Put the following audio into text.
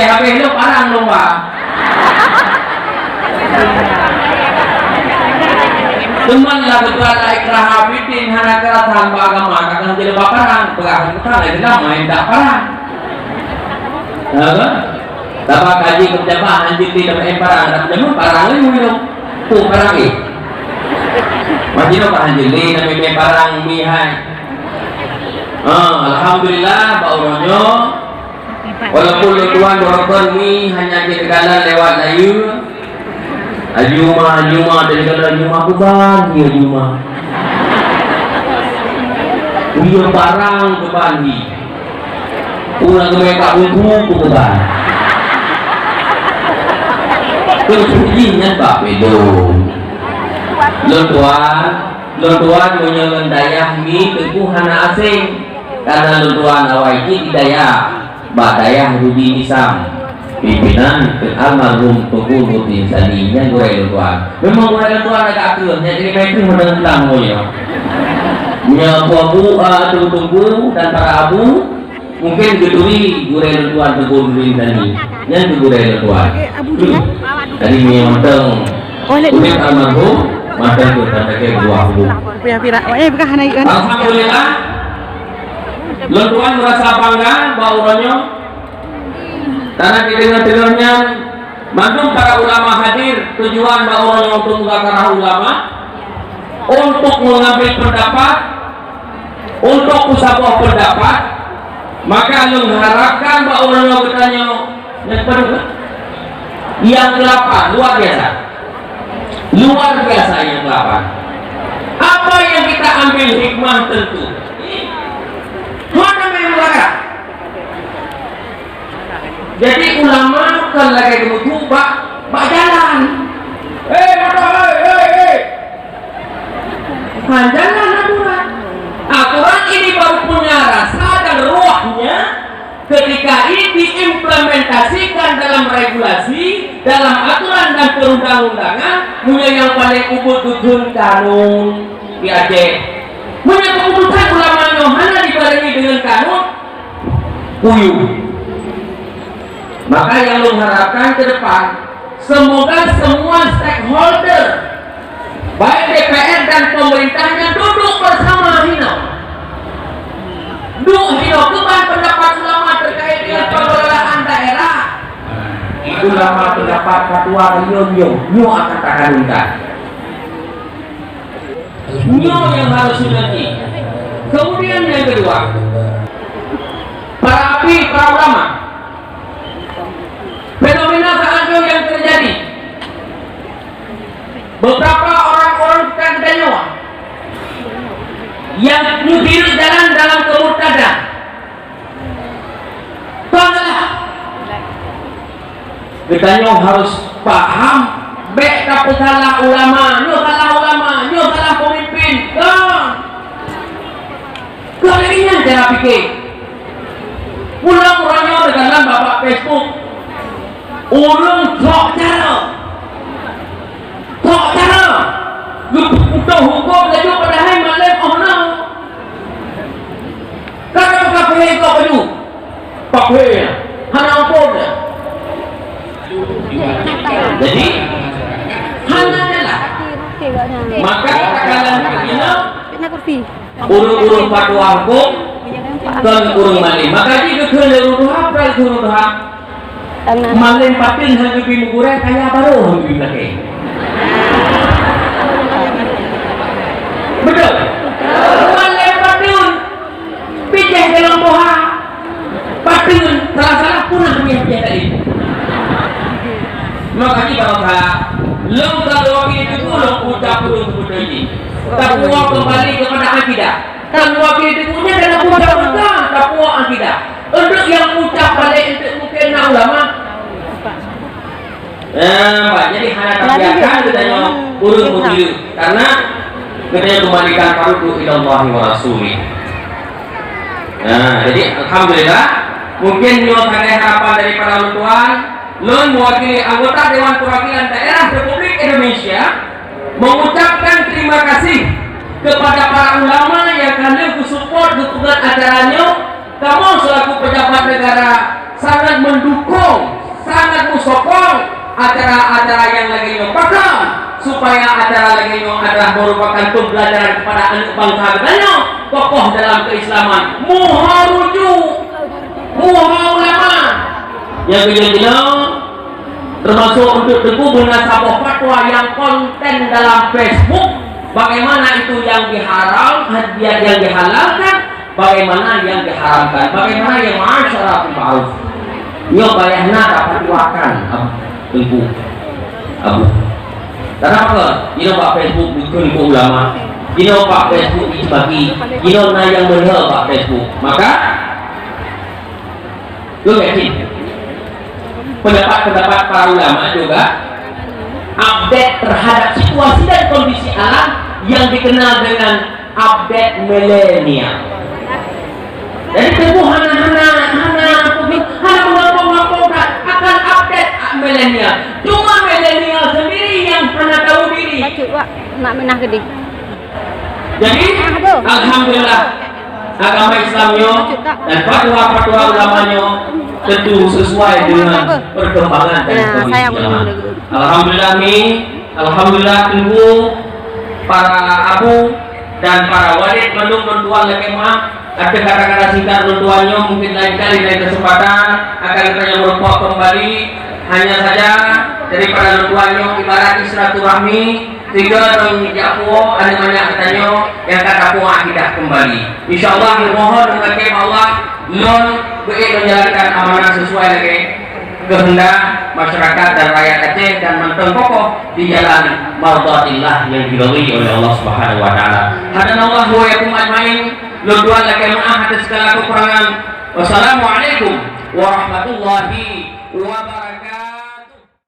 habis lu parang lomba. Teman lah kepada ikrah hafidin hana keratan agama kakang jadi parang pegang kita lagi main tak parang. Apa? Dapat kaji kejabat anjir di dalam parang dapat jamu parang lagi minum tuh parang ni. Macam apa anjir ni namanya parang mihai. Alhamdulillah bauronyo walaupun tuan dorong ni hanya kegagalan lewat layu Ajuma dari segala Ajuma aku bagi Ajuma dia barang ke bagi pulang ke mereka buku ke bagi kemudiannya Pak Bedo Lutuan menyeleng dayah mi teguh hana asing karena lutuan awal ini daya Mbak Dayah Rudi Nisam pimpinan almarhum Tukul Rutin Saninya Gurai Lutuan memang Gurai Lutuan agak akhirnya jadi mereka menentang moyo nyapu tunggu dan para abu mungkin geduri Gurai Lutuan Tukul Rutin Sani yang Gurai Lutuan dari menyanteng kulit almarhum maka kita pakai buah bu alhamdulillah Lutuan merasa bangga bauronyo karena didengar-dengarnya mantung para ulama hadir tujuan bauronyo untuk mengakarah ulama untuk mengambil pendapat untuk musyawarah pendapat maka mengharapkan bauronyo bertanya yang ke-8 luar biasa yang ke-8 apa yang kita ambil hikmah tentu mana memang jadi ulama kan lagi kemudian bak jalan jalan aturan ini baru punya rasa dan ruahnya ketika ini diimplementasikan dalam regulasi dalam aturan dan perundang-undangan punya yang paling ubud tudun kanun di Aceh punya keputusan ulama Yohana dibarengi dengan kanun puyuh. Maka yang mengharapkan ke depan semoga semua stakeholder baik DPR dan pemerintahnya duduk bersama Hino keban pendapat ulama terkait dengan pengelolaan daerah ulama pendapat fatwa nyo akan takanunkan nyo yang harus dimengerti. Kemudian yang kedua para ulama fenomena keanehan yang terjadi beberapa orang-orang kadang yang nyudir jalan dalam kemurtadan tolonglah kita harus paham tak salah ulama nyo salah pemimpin kalian cara pikir pulang-pulangnya dengan bapak Facebook urung sok cara untuk hukum laju padahal malam orang kalau pakai kau baju pakai hana ampun jadi hana lah maka katakanlah begini urung fatwa hukum dan urung malim maka jika urung hak maling patin hanya pimugure kaya baru hanya lagi betul maling patin pijah dalam boha patin salah punah biasa itu maka kita lem kalau itu belum ucap belum ini takwa kembali kepada akidah takwa itu punya dalam ucap takwa akidah untuk yang ucap balik untuk mungkin ulama jadi hanya terbiarkan katanya urung begitu karena katanya kembalikan fardu ilallahi wa rasulih. Jadi alhamdulillah mungkin nyuapkan harapan dari para orang tuan mewakili anggota Dewan Perwakilan Daerah Republik Indonesia mengucapkan terima kasih kepada para ulama yang kami support dukungan acaranya. Kamu selaku pejabat negara sangat mendukung acara-acara yang lagi nyopakam supaya acara lagi nyok adalah merupakan pembelajaran kepada anak bangsa katanya tokoh dalam keislaman muha rujuk muha ulama yang begini termasuk untuk teguh munasabah fatwa yang konten dalam Facebook bagaimana itu yang diharam yang dihalalkan bagaimana yang diharamkan bagaimana yang masyarakat ma'ruf nyo bayahna dapat diwakan teguh abu kenapa? Ini Pak Facebook bikin ke ulama. Ini Pak Facebook dibagi. Ini yang benar Pak Facebook. Maka, lu yakin? Pendapat para ulama juga update terhadap situasi dan kondisi alam yang dikenal dengan update milenial. Jadi teguh hana mengaku-ngaku akan update milenial. Cuma milenial sendiri yang pernah tahu diri. Nak menah gede. Jadi alhamdulillah agama Islamnya dan fatwa-fatwa ulamanya tentu sesuai dengan perkembangan dan kondisi zaman. Alhamdulillah tunggu para abu dan para walid mendung tuan lekemah ada kata-kata singkat tuannya mungkin lain kali lain kesempatan akan kita merupakan kembali hanya saja daripada tuannya ibarat silaturahmi sehingga dong japo ada banyak katanya yang kata puan akidah kembali insyaallah mohon dengan Allah non menjalankan amanah sesuai lagi kehendak masyarakat dan rakyat Aceh dan menteng kokoh di jalan mardhatillah yang diridhoi oleh Allah Subhanahu wa taala. Hadanallahu wa yakum ajmain. Luduan lagi maaf atas segala kekurangan. Wassalamualaikum warahmatullahi wabarakatuh.